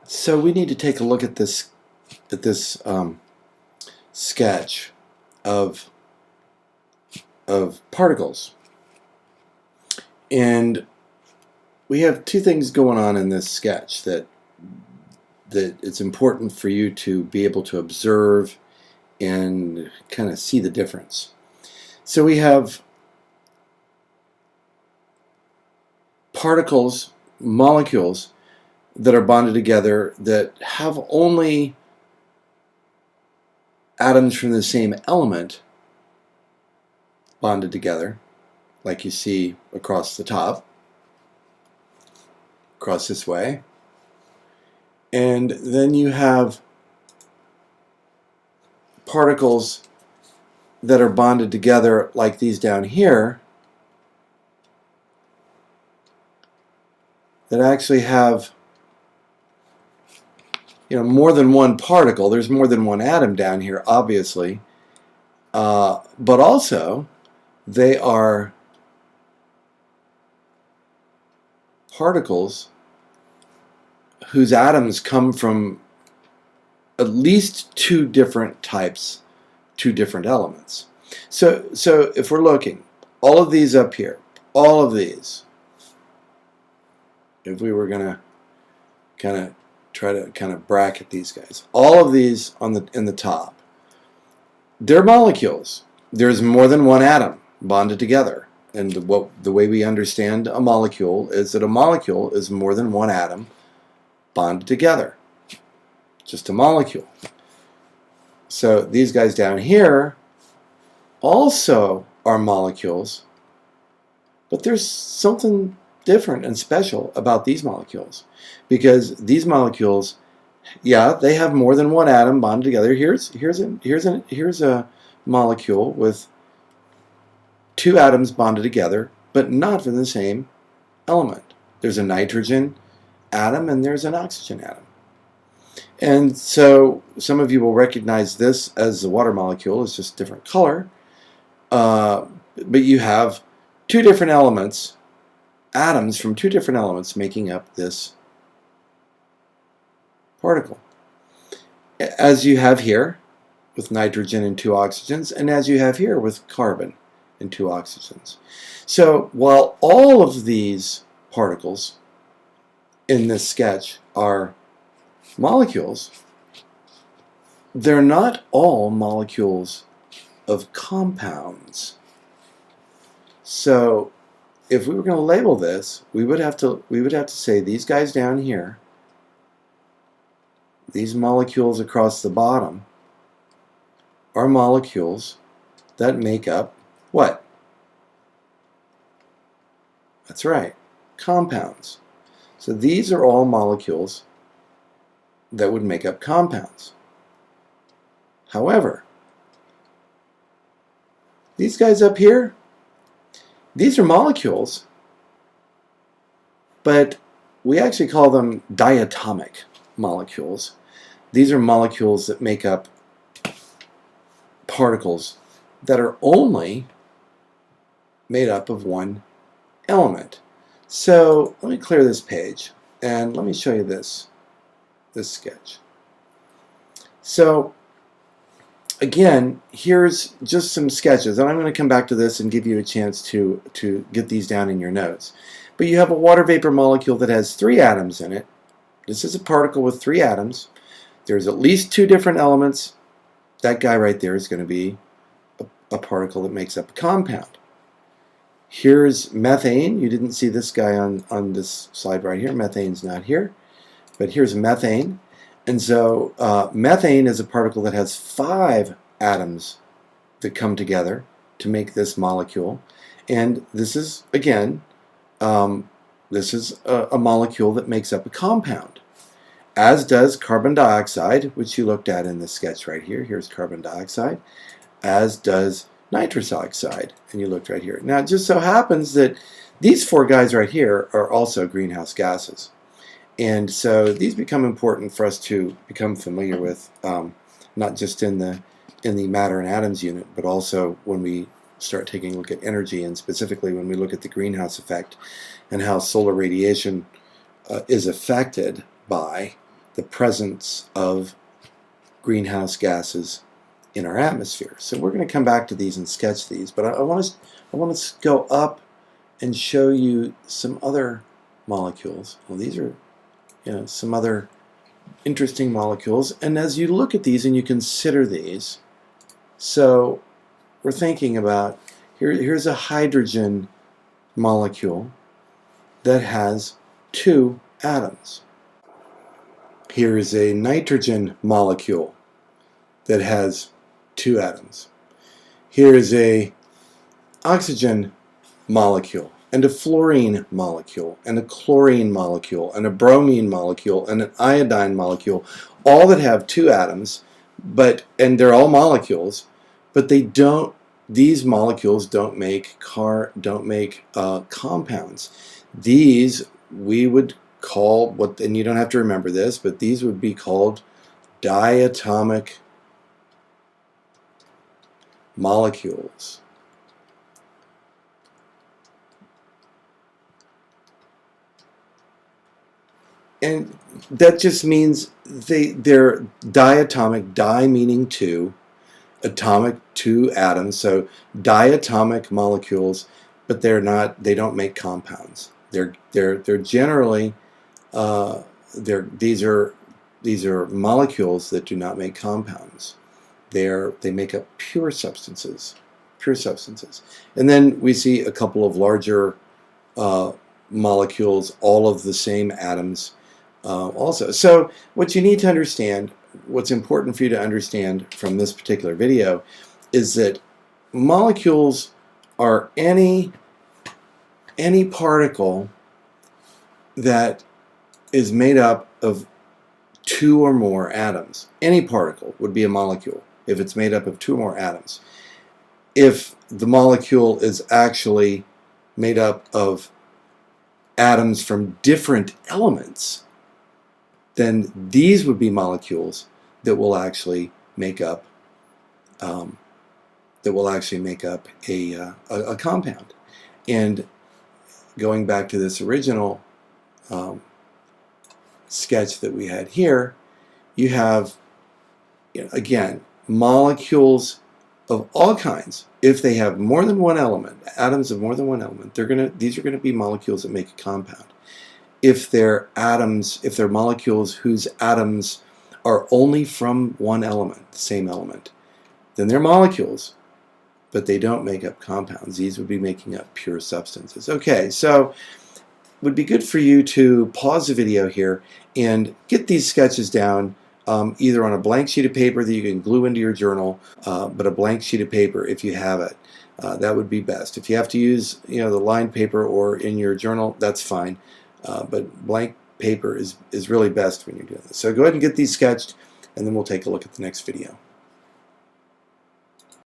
So we need to take a look at this sketch of particles, and we have two things going on in this sketch that it's important for you to be able to observe and kind of see the difference. So we have particles, molecules that are bonded together that have only atoms from the same element bonded together, like you see across the top, across this way. And then you have particles that are bonded together like these down here that actually have more than one particle. There's more than one atom down here, obviously, but also they are particles whose atoms come from at least two different types, two different elements. So if we're looking, all of these up here, all of these, if we were going to try to bracket these guys, all of these in the top, they're molecules. There's more than one atom bonded together. And the way we understand a molecule is that a molecule is more than one atom bonded together. Just a molecule. So these guys down here also are molecules, but there's something different and special about these molecules, because these molecules, yeah, they have more than one atom bonded together. Here's a molecule with two atoms bonded together, but not from the same element. There's a nitrogen atom and there's an oxygen atom. And so some of you will recognize this as the water molecule. It's just different color. But you have two different elements, atoms from two different elements making up this particle. As you have here with nitrogen and two oxygens, and as you have here with carbon and two oxygens. So while all of these particles in this sketch are molecules, they're not all molecules of compounds. So if we were going to label this, we would have to say these guys down here, these molecules across the bottom, are molecules that make up what? That's right, compounds. So these are all molecules that would make up compounds. However, these guys up here, these are molecules, but we actually call them diatomic molecules. These are molecules that make up particles that are only made up of one element. So let me clear this page and let me show you this sketch. So again, here's just some sketches, and I'm going to come back to this and give you a chance to get these down in your notes. But you have a water vapor molecule that has three atoms in it. This is a particle with three atoms. There's at least two different elements. That guy right there is going to be a particle that makes up a compound. Here's methane. You didn't see this guy on this slide right here. Methane's not here. But here's methane. And so methane is a particle that has five atoms that come together to make this molecule. And this is, again, this is a molecule that makes up a compound, as does carbon dioxide, which you looked at in the sketch right here. Here's carbon dioxide, as does nitrous oxide, and you looked right here. Now, it just so happens that these four guys right here are also greenhouse gases. And so these become important for us to become familiar with, not just in the matter and atoms unit, but also when we start taking a look at energy, and specifically when we look at the greenhouse effect and how solar radiation is affected by the presence of greenhouse gases in our atmosphere. So we're going to come back to these and sketch these, but I want to go up and show you some other molecules. Well, these are some other interesting molecules, and as you look at these and you consider these, so we're thinking about here's a hydrogen molecule that has 2 atoms. Here is a nitrogen molecule that has 2 atoms. Here is a oxygen molecule, and a fluorine molecule, and a chlorine molecule, and a bromine molecule, and an iodine molecule, all that have 2 atoms, and they're all molecules, but these molecules don't make compounds. These we would call and you don't have to remember this, but these would be called diatomic molecules. And that just means they're diatomic, di meaning 2, atomic 2 atoms, so diatomic molecules, but they don't make compounds. They're generally these are molecules that do not make compounds. They make up pure substances. And then we see a couple of larger molecules, all of the same atoms also. So what you need to understand, what's important for you to understand from this particular video, is that molecules are any particle that is made up of 2 or more atoms. Any particle would be a molecule if it's made up of 2 or more atoms. If the molecule is actually made up of atoms from different elements, then these would be molecules that will actually make up a compound. And going back to this original sketch that we had here, you have again molecules of all kinds. If they have more than one element, atoms of more than one element, these are going to be molecules that make a compound. If they're molecules whose atoms are only from one element, the same element, then they're molecules, but they don't make up compounds. These would be making up pure substances. Okay, so it would be good for you to pause the video here and get these sketches down, either on a blank sheet of paper that you can glue into your journal, but a blank sheet of paper if you have it. That would be best. If you have to use the lined paper or in your journal, that's fine. But blank paper is really best when you're doing this. So go ahead and get these sketched, and then we'll take a look at the next video.